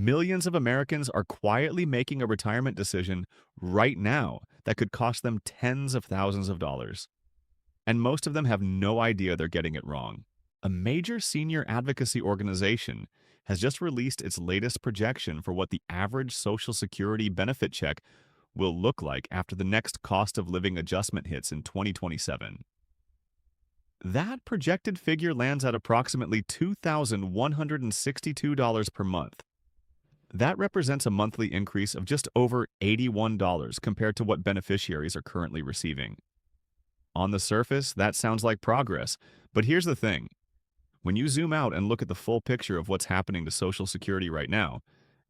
Millions of Americans are quietly making a retirement decision right now that could cost them tens of thousands of dollars. And most of them have no idea they're getting it wrong. A major senior advocacy organization has just released its latest projection for what the average Social Security benefit check will look like after the next cost of living adjustment hits in 2027. That projected figure lands at approximately $2,162 per month. That represents a monthly increase of just over $81 compared to what beneficiaries are currently receiving. On the surface, that sounds like progress, but here's the thing. When you zoom out and look at the full picture of what's happening to Social Security right now,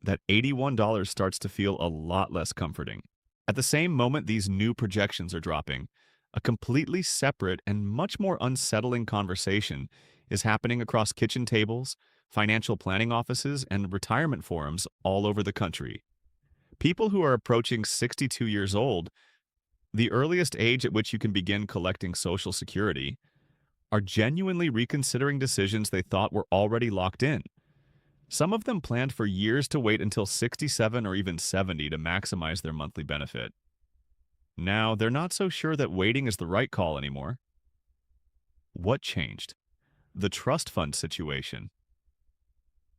that $81 starts to feel a lot less comforting. At the same moment these new projections are dropping, a completely separate and much more unsettling conversation is happening across kitchen tables, financial planning offices, and retirement forums all over the country. People who are approaching 62 years old, the earliest age at which you can begin collecting Social Security, are genuinely reconsidering decisions they thought were already locked in. Some of them planned for years to wait until 67 or even 70 to maximize their monthly benefit. Now, they're not so sure that waiting is the right call anymore. What changed? The trust fund situation.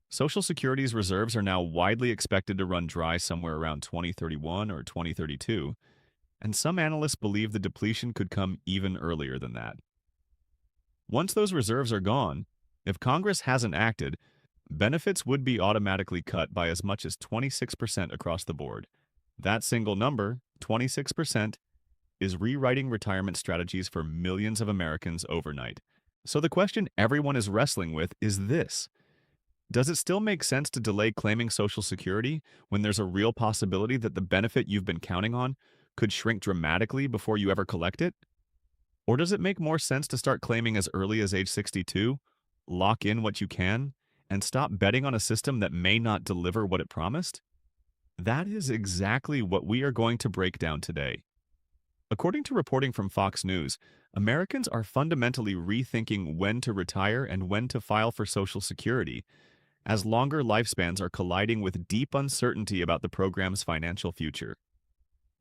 Social Security's reserves are now widely expected to run dry somewhere around 2031 or 2032, and some analysts believe the depletion could come even earlier than that. Once those reserves are gone, if Congress hasn't acted, benefits would be automatically cut by as much as 26% across the board. That single number, 26%, is rewriting retirement strategies for millions of Americans overnight. So the question everyone is wrestling with is this. Does it still make sense to delay claiming Social Security when there's a real possibility that the benefit you've been counting on could shrink dramatically before you ever collect it? Or does it make more sense to start claiming as early as age 62, lock in what you can, and stop betting on a system that may not deliver what it promised? That is exactly what we are going to break down today. According to reporting from Fox News, Americans are fundamentally rethinking when to retire and when to file for Social Security, as longer lifespans are colliding with deep uncertainty about the program's financial future.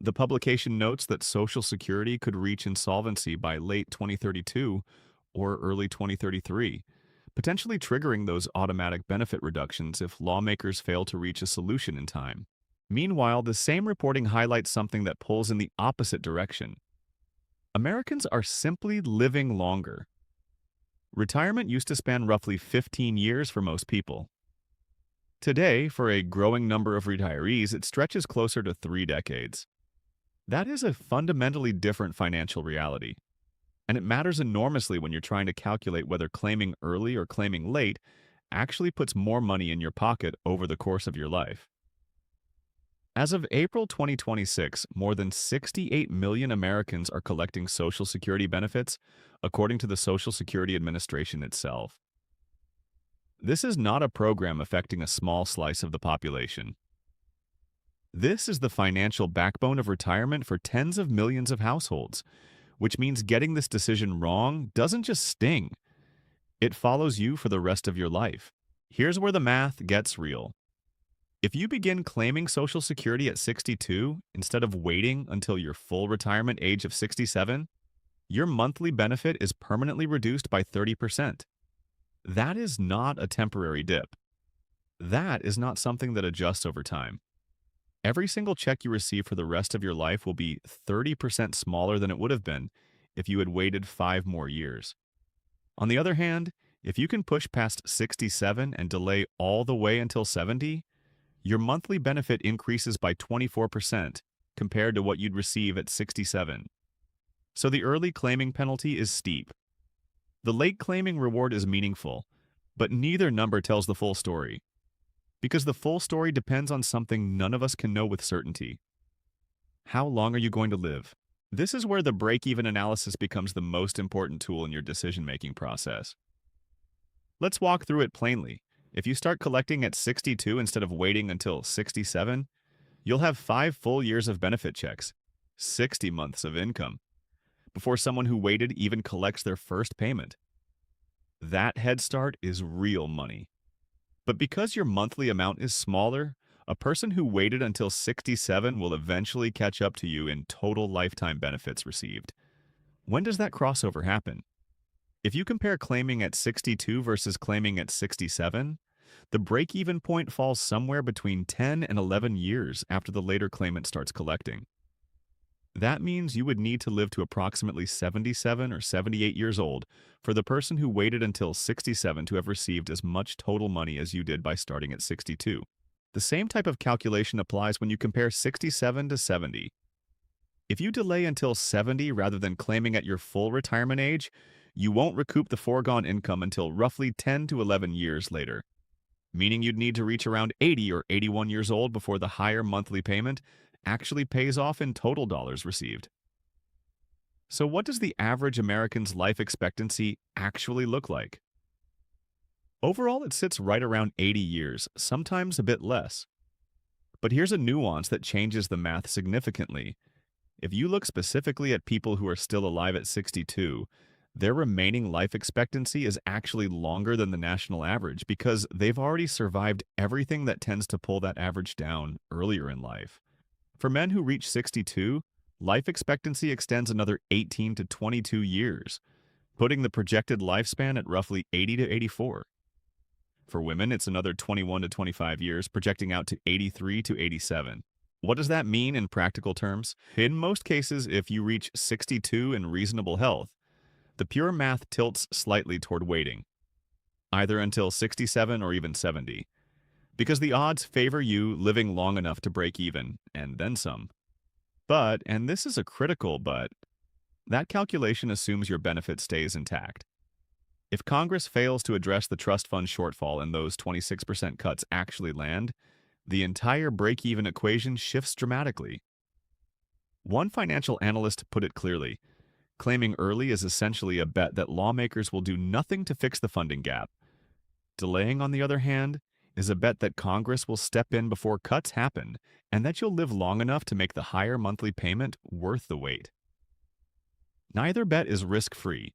The publication notes that Social Security could reach insolvency by late 2032 or early 2033, potentially triggering those automatic benefit reductions if lawmakers fail to reach a solution in time. Meanwhile, the same reporting highlights something that pulls in the opposite direction. Americans are simply living longer. Retirement used to span roughly 15 years for most people. Today, for a growing number of retirees, it stretches closer to 3 decades. That is a fundamentally different financial reality, and it matters enormously when you're trying to calculate whether claiming early or claiming late actually puts more money in your pocket over the course of your life. As of April 2026, more than 68 million Americans are collecting Social Security benefits, according to the Social Security Administration itself. This is not a program affecting a small slice of the population. This is the financial backbone of retirement for tens of millions of households, which means getting this decision wrong doesn't just sting. It follows you for the rest of your life. Here's where the math gets real. If you begin claiming Social Security at 62 instead of waiting until your full retirement age of 67, your monthly benefit is permanently reduced by 30%. That is not a temporary dip. That is not something that adjusts over time. Every single check you receive for the rest of your life will be 30% smaller than it would have been if you had waited 5 more years. On the other hand, if you can push past 67 and delay all the way until 70, your monthly benefit increases by 24% compared to what you'd receive at 67. So the early claiming penalty is steep. The late claiming reward is meaningful, but neither number tells the full story. Because the full story depends on something none of us can know with certainty. How long are you going to live? This is where the break-even analysis becomes the most important tool in your decision-making process. Let's walk through it plainly. If you start collecting at 62 instead of waiting until 67, you'll have 5 full years of benefit checks, 60 months of income, before someone who waited even collects their first payment. That head start is real money. But because your monthly amount is smaller, a person who waited until 67 will eventually catch up to you in total lifetime benefits received. When does that crossover happen? If you compare claiming at 62 versus claiming at 67, the break-even point falls somewhere between 10 and 11 years after the later claimant starts collecting. That means you would need to live to approximately 77 or 78 years old for the person who waited until 67 to have received as much total money as you did by starting at 62. The same type of calculation applies when you compare 67 to 70. If you delay until 70 rather than claiming at your full retirement age, you won't recoup the foregone income until roughly 10 to 11 years later, meaning you'd need to reach around 80 or 81 years old before the higher monthly payment actually pays off in total dollars received. So what does the average American's life expectancy actually look like? Overall, it sits right around 80 years, sometimes a bit less. But here's a nuance that changes the math significantly. If you look specifically at people who are still alive at 62, their remaining life expectancy is actually longer than the national average because they've already survived everything that tends to pull that average down earlier in life. For men who reach 62, life expectancy extends another 18 to 22 years, putting the projected lifespan at roughly 80 to 84. For women, it's another 21 to 25 years, projecting out to 83 to 87. What does that mean in practical terms? In most cases, if you reach 62 in reasonable health, the pure math tilts slightly toward waiting, either until 67 or even 70, because the odds favor you living long enough to break even, and then some. But, and this is a critical but, that calculation assumes your benefit stays intact. If Congress fails to address the trust fund shortfall and those 26% cuts actually land, the entire break-even equation shifts dramatically. One financial analyst put it clearly: claiming early is essentially a bet that lawmakers will do nothing to fix the funding gap. Delaying, on the other hand, is a bet that Congress will step in before cuts happen and that you'll live long enough to make the higher monthly payment worth the wait. Neither bet is risk-free.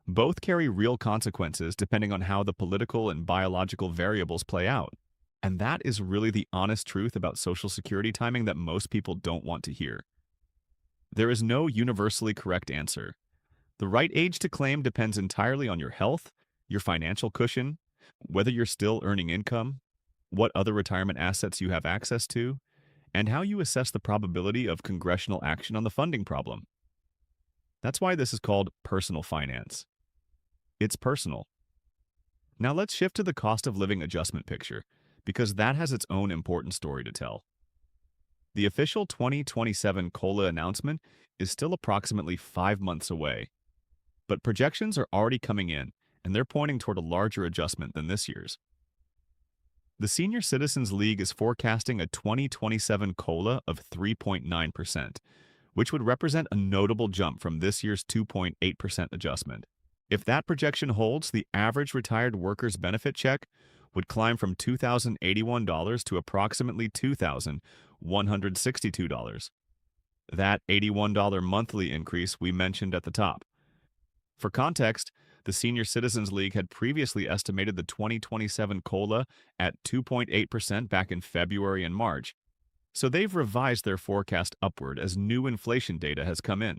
Both carry real consequences depending on how the political and biological variables play out. And that is really the honest truth about Social Security timing that most people don't want to hear. There is no universally correct answer. The right age to claim depends entirely on your health, your financial cushion, whether you're still earning income, what other retirement assets you have access to, and how you assess the probability of congressional action on the funding problem. That's why this is called personal finance. It's personal. Now let's shift to the cost of living adjustment picture, because that has its own important story to tell. The official 2027 COLA announcement is still approximately 5 months away, but projections are already coming in, and they're pointing toward a larger adjustment than this year's. The Senior Citizens League is forecasting a 2027 COLA of 3.9%, which would represent a notable jump from this year's 2.8% adjustment. If that projection holds, the average retired worker's benefit check would climb from $2,081 to approximately $2,162. That $81 monthly increase we mentioned at the top. For context, the Senior Citizens League had previously estimated the 2027 COLA at 2.8% back in February and March, so they've revised their forecast upward as new inflation data has come in.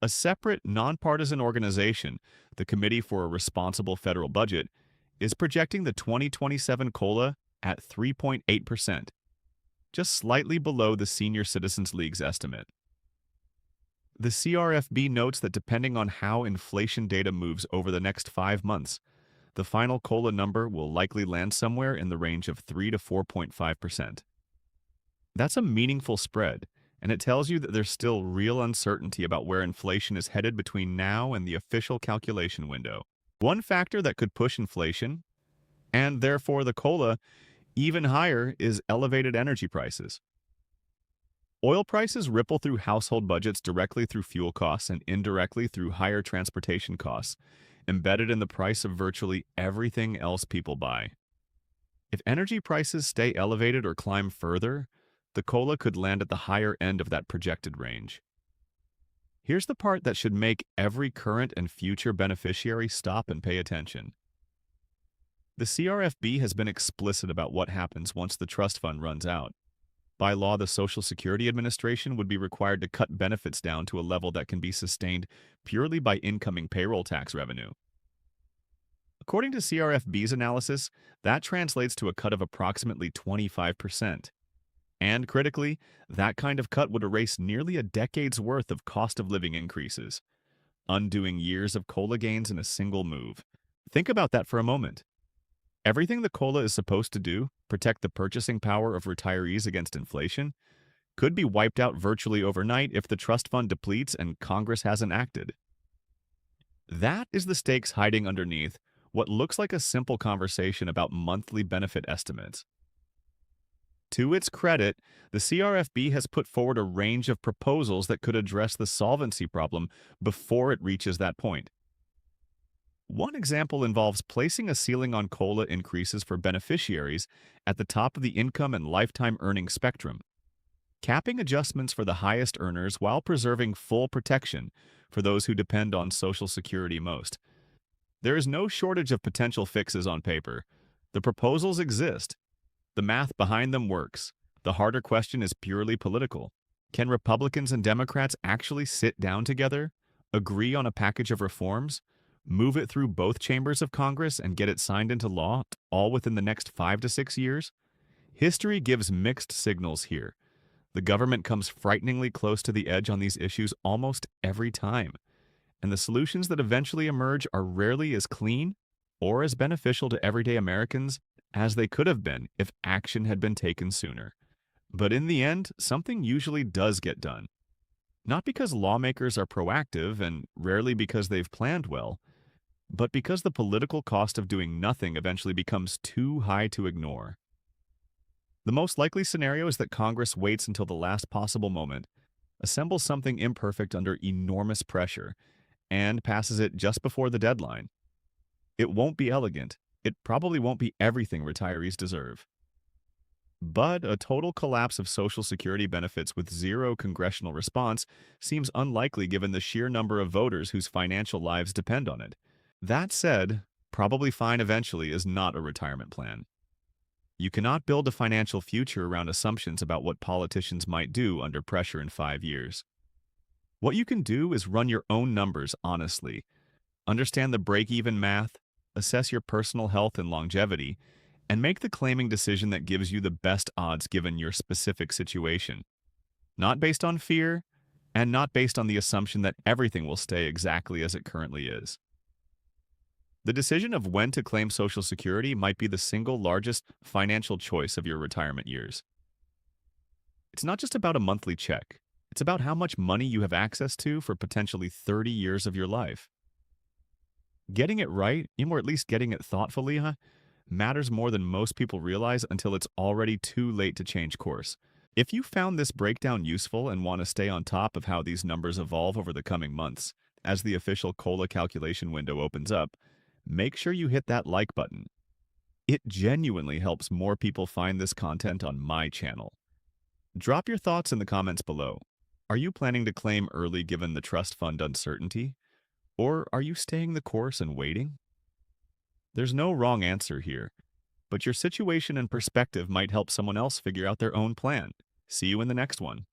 A separate, nonpartisan organization, the Committee for a Responsible Federal Budget, is projecting the 2027 COLA at 3.8%, just slightly below the Senior Citizens League's estimate. The CRFB notes that depending on how inflation data moves over the next 5 months, the final COLA number will likely land somewhere in the range of 3 to 4.5%. That's a meaningful spread, and it tells you that there's still real uncertainty about where inflation is headed between now and the official calculation window. One factor that could push inflation, and therefore the COLA, even higher is elevated energy prices. Oil prices ripple through household budgets directly through fuel costs and indirectly through higher transportation costs, embedded in the price of virtually everything else people buy. If energy prices stay elevated or climb further, the COLA could land at the higher end of that projected range. Here's the part that should make every current and future beneficiary stop and pay attention. The CRFB has been explicit about what happens once the trust fund runs out. By law, the Social Security Administration would be required to cut benefits down to a level that can be sustained purely by incoming payroll tax revenue. According to CRFB's analysis, that translates to a cut of approximately 25%. And critically, that kind of cut would erase nearly a decade's worth of cost of living increases, undoing years of COLA gains in a single move. Think about that for a moment. Everything the COLA is supposed to do, protect the purchasing power of retirees against inflation, could be wiped out virtually overnight if the trust fund depletes and Congress hasn't acted. That is the stakes hiding underneath what looks like a simple conversation about monthly benefit estimates. To its credit, the CRFB has put forward a range of proposals that could address the solvency problem before it reaches that point. One example involves placing a ceiling on COLA increases for beneficiaries at the top of the income and lifetime earnings spectrum, capping adjustments for the highest earners while preserving full protection for those who depend on Social Security most. There is no shortage of potential fixes on paper. The proposals exist. The math behind them works. The harder question is purely political. Can Republicans and Democrats actually sit down together, agree on a package of reforms, move it through both chambers of Congress, and get it signed into law, all within the next 5 to 6 years? History gives mixed signals here. The government comes frighteningly close to the edge on these issues almost every time, and the solutions that eventually emerge are rarely as clean or as beneficial to everyday Americans as they could have been if action had been taken sooner. But in the end, something usually does get done. Not because lawmakers are proactive and rarely because they've planned well, but because the political cost of doing nothing eventually becomes too high to ignore. The most likely scenario is that Congress waits until the last possible moment, assembles something imperfect under enormous pressure, and passes it just before the deadline. It won't be elegant. It probably won't be everything retirees deserve. But a total collapse of Social Security benefits with zero congressional response seems unlikely given the sheer number of voters whose financial lives depend on it. That said, probably fine eventually is not a retirement plan. You cannot build a financial future around assumptions about what politicians might do under pressure in 5 years. What you can do is run your own numbers honestly, understand the break-even math, assess your personal health and longevity, and make the claiming decision that gives you the best odds given your specific situation. Not based on fear, and not based on the assumption that everything will stay exactly as it currently is. The decision of when to claim Social Security might be the single largest financial choice of your retirement years. It's not just about a monthly check. It's about how much money you have access to for potentially 30 years of your life. Getting it right, or at least getting it thoughtfully, matters more than most people realize until it's already too late to change course. If you found this breakdown useful and want to stay on top of how these numbers evolve over the coming months, as the official COLA calculation window opens up, make sure you hit that like button. It genuinely helps more people find this content on my channel. Drop your thoughts in the comments below. Are you planning to claim early given the trust fund uncertainty? Or are you staying the course and waiting? There's no wrong answer here, but your situation and perspective might help someone else figure out their own plan. See you in the next one.